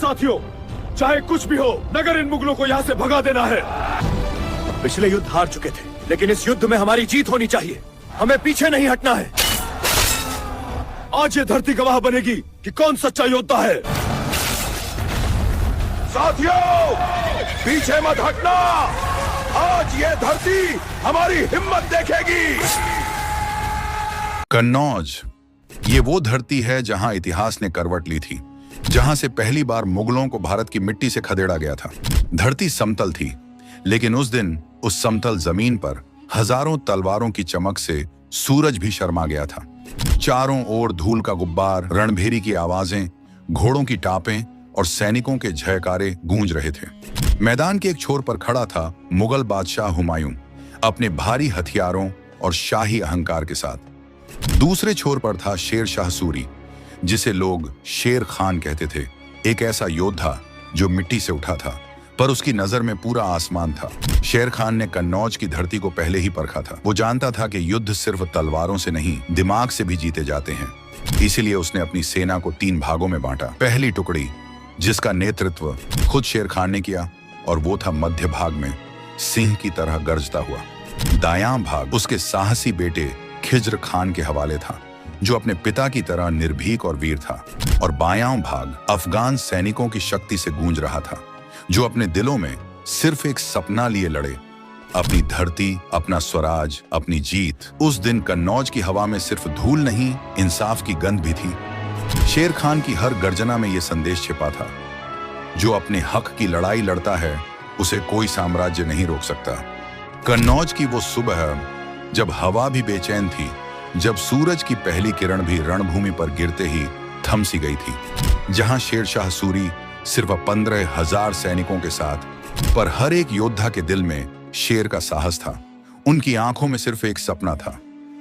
साथियों, चाहे कुछ भी हो, नगर इन मुगलों को यहाँ से भगा देना है। पिछले युद्ध हार चुके थे, लेकिन इस युद्ध में हमारी जीत होनी चाहिए। हमें पीछे नहीं हटना है। आज ये धरती गवाह बनेगी कि कौन सच्चा योद्धा है। साथियों, पीछे मत हटना। आज ये धरती हमारी हिम्मत देखेगी। कन्नौज, ये वो धरती है जहां इतिहास ने करवट ली थी, जहां से पहली बार मुगलों को भारत की मिट्टी से खदेड़ा गया था। धरती समतल थी, लेकिन उस दिन उस समतल जमीन पर हजारों तलवारों की चमक से सूरज भी शर्मा गया था। चारों ओर धूल का गुब्बार, रणभेरी की आवाजें, घोड़ों की टापें और सैनिकों के जयकारे गूंज रहे थे। मैदान के एक छोर पर खड़ा था मुगल बादशाह हुमायूं, अपने भारी हथियारों और शाही अहंकार के साथ। दूसरे छोर पर था शेर शाह सूरी, जिसे लोग शेर खान कहते थे। एक ऐसा योद्धा जो मिट्टी से उठा था, पर उसकी नजर में पूरा आसमान था। शेर खान ने कन्नौज की धरती को पहले ही परखा था। वो जानता था कि युद्ध सिर्फ तलवारों से नहीं, दिमाग से भी जीते जाते हैं। इसीलिए उसने अपनी सेना को 3 भागों में बांटा। पहली टुकड़ी, जिसका नेतृत्व खुद शेर खान ने किया, और वो था मध्य भाग में सिंह की तरह गरजता हुआ। दायां भाग उसके साहसी बेटे खिज्र खान के हवाले था, जो अपने पिता की तरह निर्भीक और वीर था। और बायां भाग अफगान सैनिकों की शक्ति से गूंज रहा था, जो अपने दिलों में सिर्फ एक सपना लिए लड़े, अपनी धरती, अपना स्वराज, अपनी जीत। उस दिन कन्नौज की हवा में सिर्फ धूल नहीं, इंसाफ की गंध भी थी। शेर खान की हर गर्जना में यह संदेश छिपा था, जो अपने हक की लड़ाई लड़ता है, उसे कोई साम्राज्य नहीं रोक सकता। कन्नौज की वो सुबह, जब हवा भी बेचैन थी, जब सूरज की पहली किरण भी रणभूमि पर गिरते ही थम सी गई थी, जहां शेर शाह सूरी सिर्फ 15,000 सैनिकों के साथ, पर हर एक योद्धा के दिल में शेर का साहस था। उनकी आंखों में सिर्फ एक सपना था,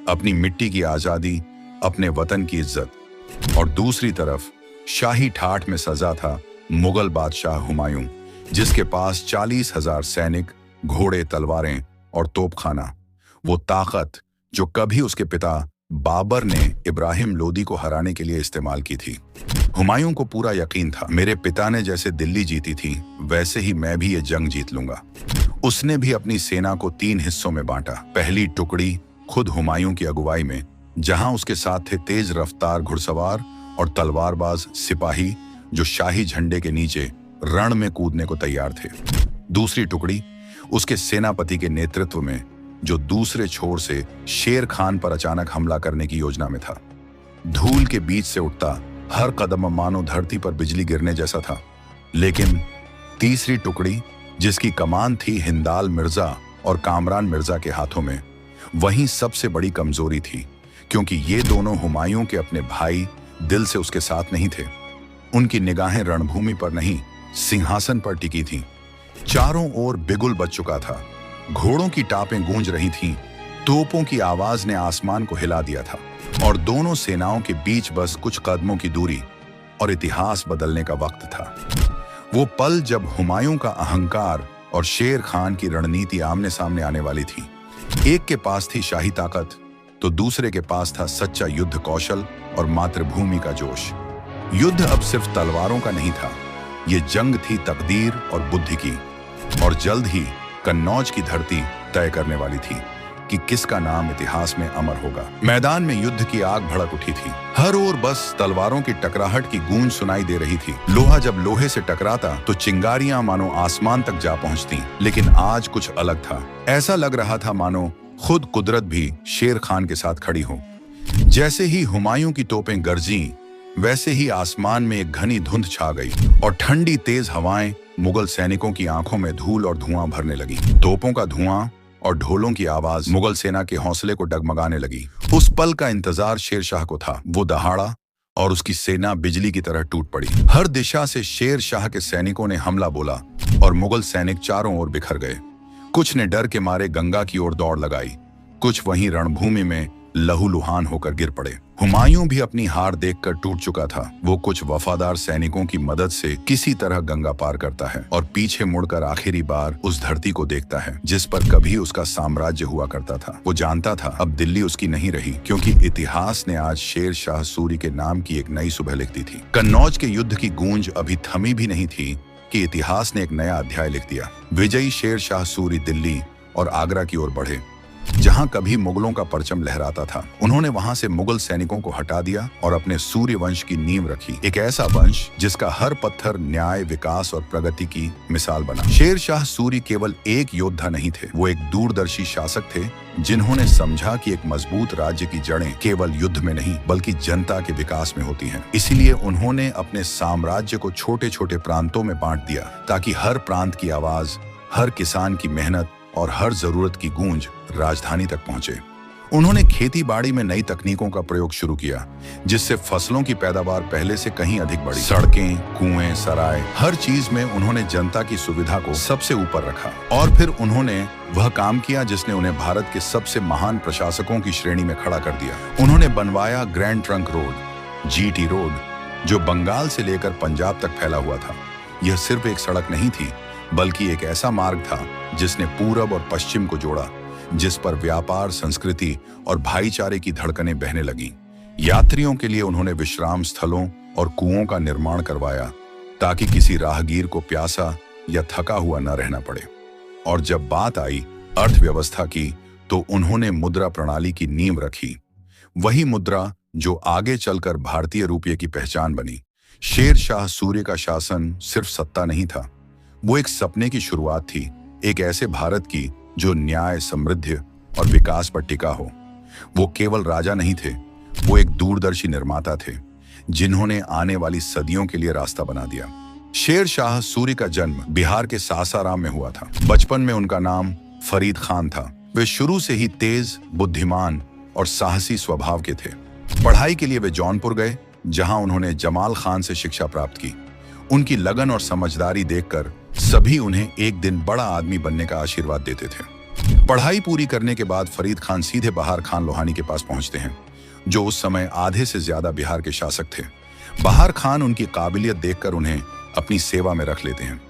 अपनी मिट्टी की आजादी, अपने वतन की इज्जत। और दूसरी तरफ शाही ठाठ में सजा था मुगल बादशाह हुमायूं, जिसके पास 40,000 सैनिक, घोड़े, तलवारें और तोपखाना। वो ताकत जो कभी उसके पिता बाबर ने इब्राहिम लोदी को हराने के लिए इस्तेमाल की थी। हुमायूं को पूरा यकीन था, मेरे पिता ने जैसे दिल्ली जीती थी, वैसे ही मैं भी ये जंग जीत लूंगा। उसने भी अपनी सेना को 3 हिस्सों में बांटा। पहली टुकड़ी खुद हुमायूं की अगुवाई में, जहां उसके साथ थे तेज रफ्तार घुड़सवार और तलवारबाज सिपाही, जो शाही झंडे के नीचे रण में कूदने को तैयार थे। दूसरी टुकड़ी उसके सेनापति के नेतृत्व में, जो दूसरे छोर से शेर खान पर अचानक हमला करने की योजना में था। धूल के बीच से उठता हर कदम मानो धरती पर बिजली गिरने जैसा था। लेकिन तीसरी टुकड़ी, जिसकी कमान थी हिंदाल मिर्जा और कामरान मिर्जा के हाथों में, वहीं सबसे बड़ी कमजोरी थी, क्योंकि ये दोनों हुमायूं के अपने भाई दिल से उसके साथ नहीं थे। उनकी निगाहें रणभूमि पर नहीं, सिंहासन पर टिकी थीं। चारों ओर बिगुल बज चुका था, घोड़ों की टापें गूंज रही थीं, तोपों की आवाज ने आसमान को हिला दिया था, और दोनों सेनाओं के बीच बस कुछ कदमों की दूरी, और इतिहास बदलने का वक्त था। वो पल जब हुमायूं का अहंकार और शेर खान की रणनीति आमने सामने आने वाली थी। एक के पास थी शाही ताकत, तो दूसरे के पास था सच्चा युद्ध कौशल और मातृभूमि का जोश। युद्ध अब सिर्फ तलवारों का नहीं था, ये जंग थी तकदीर और बुद्धि की। और जल्द ही कन्नौज की धरती तय करने वाली थी कि किसका नाम इतिहास में अमर होगा। मैदान में युद्ध की आग भड़क उठी थी। हर ओर बस तलवारों की टकराहट की गूंज सुनाई दे रही थी। लोहा जब लोहे से टकराता तो चिंगारियां मानो आसमान तक जा पहुंचती। लेकिन आज कुछ अलग था। ऐसा लग रहा था मानो खुद कुदरत भी शेर खान के साथ खड़ी हो। जैसे ही हुमायूं की तोपें गरजी, वैसे ही आसमान में एक घनी धुंध छा गई, और ठंडी तेज हवाएं मुगल सैनिकों की आंखों में धूल और धुआं भरने लगी। तोपों का धुआं और ढोलों की आवाज मुगल सेना के हौसले को डगमगाने लगी। उस पल का इंतजार शेर शाह को था। वो दहाड़ा और उसकी सेना बिजली की तरह टूट पड़ी। हर दिशा से शेर शाह के सैनिकों ने हमला बोला, और मुगल सैनिक चारों ओर बिखर गए। कुछ ने डर के मारे गंगा की ओर दौड़ लगाई, कुछ वहीं रणभूमि में लहूलुहान होकर गिर पड़े। हुमायूं भी अपनी हार देखकर टूट चुका था। वो कुछ वफादार सैनिकों की मदद से किसी तरह गंगा पार करता है और पीछे मुड़कर आखिरी बार उस धरती को देखता है जिस पर कभी उसका साम्राज्य हुआ करता था। वो जानता था अब दिल्ली उसकी नहीं रही, क्योंकि इतिहास ने आज शेर शाह सूरी के नाम की एक नई सुबह लिख दी थी। कन्नौज के युद्ध की गूंज अभी थमी भी नहीं थी कि इतिहास ने एक नया अध्याय लिख दिया। विजयी शेर शाह सूरी दिल्ली और आगरा की ओर बढ़े, जहां कभी मुगलों का परचम लहराता था। उन्होंने वहां से मुगल सैनिकों को हटा दिया और अपने सूर्य वंश की नींव रखी, एक ऐसा वंश जिसका हर पत्थर न्याय, विकास और प्रगति की मिसाल बना। शेर शाह सूरी केवल एक योद्धा नहीं थे, वो एक दूरदर्शी शासक थे जिन्होंने समझा कि एक मजबूत राज्य की जड़ें केवल युद्ध में नहीं बल्कि जनता के विकास में होती हैं। इसीलिए उन्होंने अपने साम्राज्य को छोटे छोटे प्रांतों में बांट दिया ताकि हर प्रांत की आवाज, हर किसान की मेहनत और हर जरूरत की गूंज राजधानी तक पहुंचे। उन्होंने खेती बाड़ी में नई तकनीकों का प्रयोग शुरू किया, जिससे फसलों की पैदावार पहले से कहीं अधिक बढ़ी। सड़कें, कुएं, सराय, हर चीज में उन्होंने जनता की सुविधा को सबसे ऊपर रखा। और फिर उन्होंने वह काम किया जिसने उन्हें भारत के सबसे महान प्रशासकों की श्रेणी में खड़ा कर दिया। उन्होंने बनवाया grand trunk road, GT road, जो बंगाल से लेकर पंजाब तक फैला हुआ था। यह सिर्फ एक सड़क नहीं थी, बल्कि एक ऐसा मार्ग था जिसने पूरब और पश्चिम को जोड़ा, जिस पर व्यापार, संस्कृति और भाईचारे की धड़कनें बहने लगीं। यात्रियों के लिए उन्होंने विश्राम स्थलों और कुओं का निर्माण करवाया ताकि किसी राहगीर को प्यासा या थका हुआ न रहना पड़े। और जब बात आई अर्थव्यवस्था की, तो उन्होंने मुद्रा प्रणाली की नींव रखी, वही मुद्रा जो आगे चलकर भारतीय रुपये की पहचान बनी। शेर शाह सूर्य का शासन सिर्फ सत्ता नहीं था, वो एक सपने की शुरुआत थी, एक ऐसे भारत की जो न्याय, समृद्धि और विकास पर टिका हो। वो केवल राजा नहीं थे, वो एक दूरदर्शी निर्माता थे जिन्होंने आने वाली सदियों के लिए रास्ता बना दिया। शेर शाह सूरी का जन्म बिहार के सासाराम में हुआ था। बचपन में उनका नाम फरीद खान था। वे शुरू से ही तेज, बुद्धिमान और साहसी स्वभाव के थे। पढ़ाई के लिए वे जौनपुर गए, जहां उन्होंने जमाल खान से शिक्षा प्राप्त की। उनकी लगन और समझदारी देखकर सभी उन्हें एक दिन बड़ा आदमी बनने का आशीर्वाद देते थे। पढ़ाई पूरी करने के बाद फरीद खान सीधे बहार खान लोहानी के पास पहुंचते हैं, जो उस समय आधे से ज्यादा बिहार के शासक थे। बहार खान उनकी काबिलियत देखकर उन्हें अपनी सेवा में रख लेते हैं।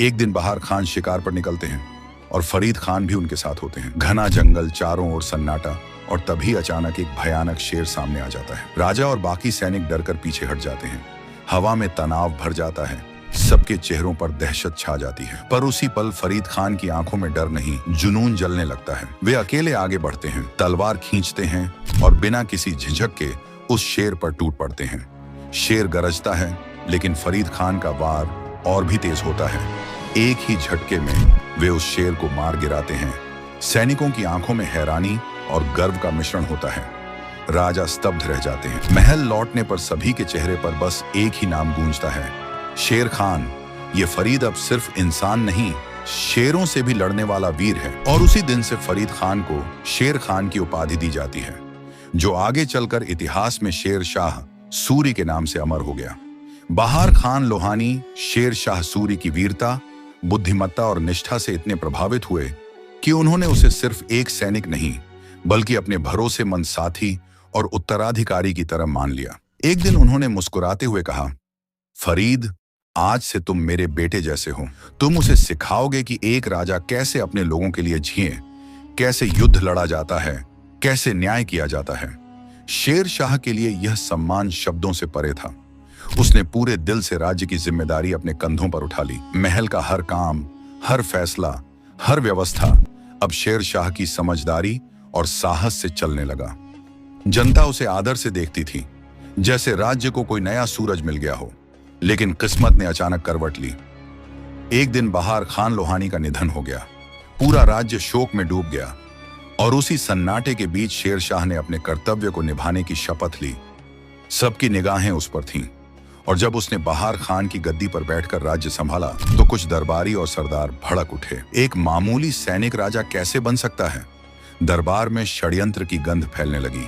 एक दिन बहार खान शिकार पर निकलते हैं और फरीद खान भी उनके साथ होते हैं। घना जंगल, चारों ओर सन्नाटा, और तभी अचानक एक भयानक शेर सामने आ जाता है। राजा और बाकी सैनिक डरकर पीछे हट जाते हैं। हवा में तनाव भर जाता है, सबके चेहरों पर दहशत छा जाती है। पर उसी पल फरीद खान की आंखों में डर नहीं, जुनून जलने लगता है। वे अकेले आगे बढ़ते हैं, तलवार खींचते हैं और बिना किसी झिझक के उस शेर पर टूट पड़ते हैं। शेर गरजता है, लेकिन फरीद खान का वार और भी तेज होता है। एक ही झटके में वे उस शेर को मार गिराते हैं। सैनिकों की आंखों में हैरानी और गर्व का मिश्रण होता है। राजा स्तब्ध रह जाते हैं। महल लौटने पर सभी के चेहरे पर बस एक ही नाम गूंजता है, शेर खान। ये फरीद अब सिर्फ इंसान नहीं, शेरों से भी लड़ने वाला वीर है। और उसी दिन से फरीद खान को शेर खान की उपाधि दी जाती है, जो आगे चलकर इतिहास में शेर शाह सूरी के नाम से अमर हो गया। बहार खान लोहानी शेर शाह सूरी की वीरता, बुद्धिमत्ता और निष्ठा से इतने प्रभावित हुए कि उन्होंने उसे सिर्फ एक सैनिक नहीं बल्कि अपने भरोसेमंद साथी और उत्तराधिकारी की तरह मान लिया। एक दिन उन्होंने मुस्कुराते हुए कहा, फरीद, आज से तुम मेरे बेटे जैसे हो। तुम उसे सिखाओगे कि एक राजा कैसे अपने लोगों के लिए जिए, कैसे युद्ध लड़ा जाता है, कैसे न्याय किया जाता है। शेर शाह के लिए यह सम्मान शब्दों से परे था। उसने पूरे दिल से राज्य की जिम्मेदारी अपने कंधों पर उठा ली। महल का हर काम, हर फैसला, हर व्यवस्था अब शेर शाह की समझदारी और साहस से चलने लगा। जनता उसे आदर से देखती थी, जैसे राज्य को कोई नया सूरज मिल गया हो। लेकिन किस्मत ने अचानक करवट ली। एक दिन बहार खान लोहानी का निधन हो गया। पूरा राज्य शोक में डूब गया और उसी सन्नाटे के बीच शेर शाह ने अपने कर्तव्य को निभाने की शपथ ली। सबकी निगाहें उस पर थीं और जब उसने बहार खान की गद्दी पर बैठकर राज्य संभाला तो कुछ दरबारी और सरदार भड़क उठे। एक मामूली सैनिक राजा कैसे बन सकता है? दरबार में षड्यंत्र की गंध फैलने लगी।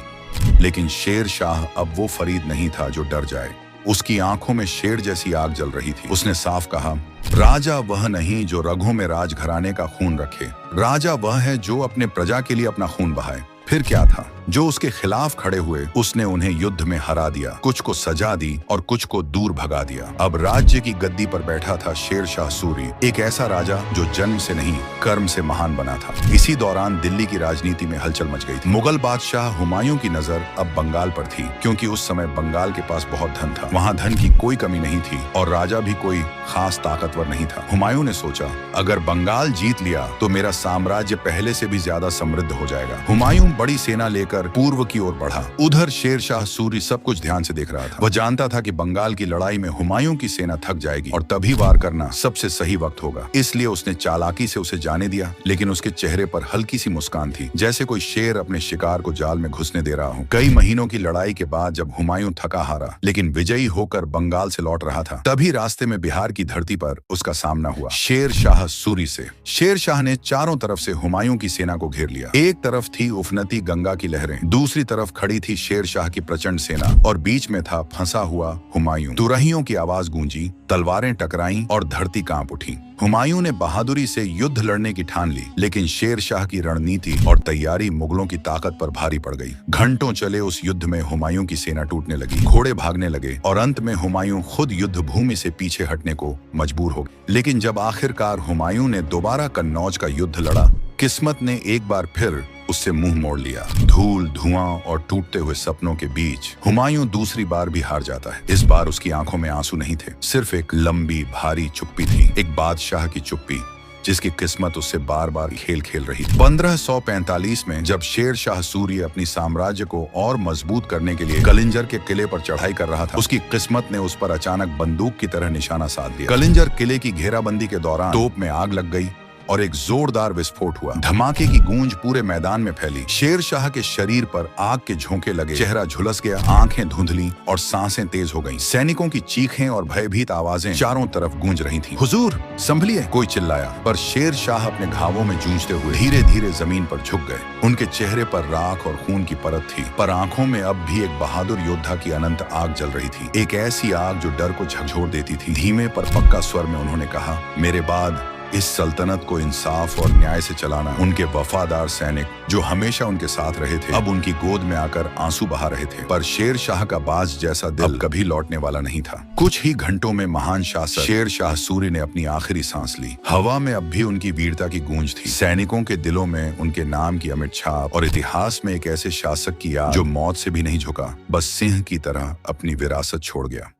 लेकिन शेर शाह अब वो फरीद नहीं था जो डर जाए। उसकी आंखों में शेर जैसी आग जल रही थी। उसने साफ कहा, राजा वह नहीं जो रगों में राजघराने का खून रखे, राजा वह है जो अपने प्रजा के लिए अपना खून बहाए। फिर क्या था? जो उसके खिलाफ खड़े हुए उसने उन्हें युद्ध में हरा दिया, कुछ को सजा दी और कुछ को दूर भगा दिया। अब राज्य की गद्दी पर बैठा था शेर शाह सूरी, एक ऐसा राजा जो जन्म से नहीं कर्म से महान बना था। इसी दौरान दिल्ली की राजनीति में हलचल मच गई थी। मुगल बादशाह हुमायूं की नजर अब बंगाल पर थी, क्योंकि उस समय बंगाल के पास बहुत धन था। वहाँ धन की कोई कमी नहीं थी और राजा भी कोई खास ताकतवर नहीं था। हुमायूं ने सोचा, अगर बंगाल जीत लिया तो मेरा साम्राज्य पहले से भी ज्यादा समृद्ध हो जाएगा। हुमायूं बड़ी सेना लेकर पूर्व की ओर बढ़ा। उधर शेर शाह सूरी सब कुछ ध्यान से देख रहा था। वह जानता था कि बंगाल की लड़ाई में हुमायूं की सेना थक जाएगी और तभी वार करना सबसे सही वक्त होगा। इसलिए उसने चालाकी से उसे जाने दिया, लेकिन उसके चेहरे पर हल्की सी मुस्कान थी, जैसे कोई शेर अपने शिकार को जाल में घुसने दे रहा हो। कई महीनों की लड़ाई के बाद जब हुमायूं थका हारा लेकिन विजयी होकर बंगाल से लौट रहा था, तभी रास्ते में बिहार की धरती पर उसका सामना हुआ शेर शाह सूरी से। शेर शाह ने चारों तरफ से हुमायूं की सेना को घेर लिया। एक तरफ थी उफनती गंगा की लहरें, दूसरी तरफ खड़ी थी शेर शाह की प्रचंड सेना और बीच में था फंसा हुआ हुमायूं। तुरहियों की आवाज गूंजी, तलवारें टकराईं और धरती कांप उठी। हुमायूं ने बहादुरी से युद्ध लड़ने की ठान ली, लेकिन शेर शाह की रणनीति और तैयारी मुगलों की ताकत पर भारी पड़ गई। घंटों चले उस युद्ध में हुमायूं की सेना टूटने लगी, घोड़े भागने लगे और अंत में हुमायूं खुद युद्ध भूमि से पीछे हटने को मजबूर हो गए। लेकिन जब आखिरकार हुमायूं ने दोबारा कन्नौज का युद्ध लड़ा, किस्मत ने एक बार फिर उससे मुंह मोड़ लिया। धूल, धुआं और टूटते हुए सपनों के बीच हुमायूं दूसरी बार भी हार जाता है। इस बार उसकी आंखों में आंसू नहीं थे, सिर्फ एक लंबी भारी चुप्पी थी, एक बादशाह की चुप्पी जिसकी किस्मत उससे बार बार खेल खेल रही थी। 1545 में जब शेर शाह सूरी अपनी साम्राज्य को और मजबूत करने के लिए कलिंजर के किले पर चढ़ाई कर रहा था, उसकी किस्मत ने उस पर अचानक बंदूक की तरह निशाना साध दिया। कलिंजर किले की घेराबंदी के दौरान तोप में आग लग गई और एक जोरदार विस्फोट हुआ। धमाके की गूंज पूरे मैदान में फैली। शेर शाह के शरीर पर आग के झोंके लगे, चेहरा झुलस गया, आंखें धुंधली और सांसें तेज हो गईं। सैनिकों की चीखें और भयभीत आवाजें चारों तरफ गूंज रही थीं। हुजूर, संभलिए, कोई चिल्लाया। पर शेर शाह अपने घावों में जूझते हुए धीरे धीरे जमीन पर झुक गए। उनके चेहरे पर राख और खून की परत थी, पर आंखों में अब भी एक बहादुर योद्धा की अनंत आग जल रही थी, एक ऐसी आग जो डर को झकझोर देती थी। धीमे पर पक्का स्वर में उन्होंने कहा, मेरे बाद इस सल्तनत को इंसाफ और न्याय से चलाना। उनके वफादार सैनिक जो हमेशा उनके साथ रहे थे, अब उनकी गोद में आकर आंसू बहा रहे थे। पर शेर शाह का बाज जैसा दिल कभी लौटने वाला नहीं था। कुछ ही घंटों में महान शासक शेर शाह सूरी ने अपनी आखिरी सांस ली। हवा में अब भी उनकी वीरता की गूंज थी, सैनिकों के दिलों में उनके नाम की अमिट छाप और इतिहास में एक ऐसे शासक की याद जो मौत से भी नहीं झुका, बस सिंह की तरह अपनी विरासत छोड़ गया।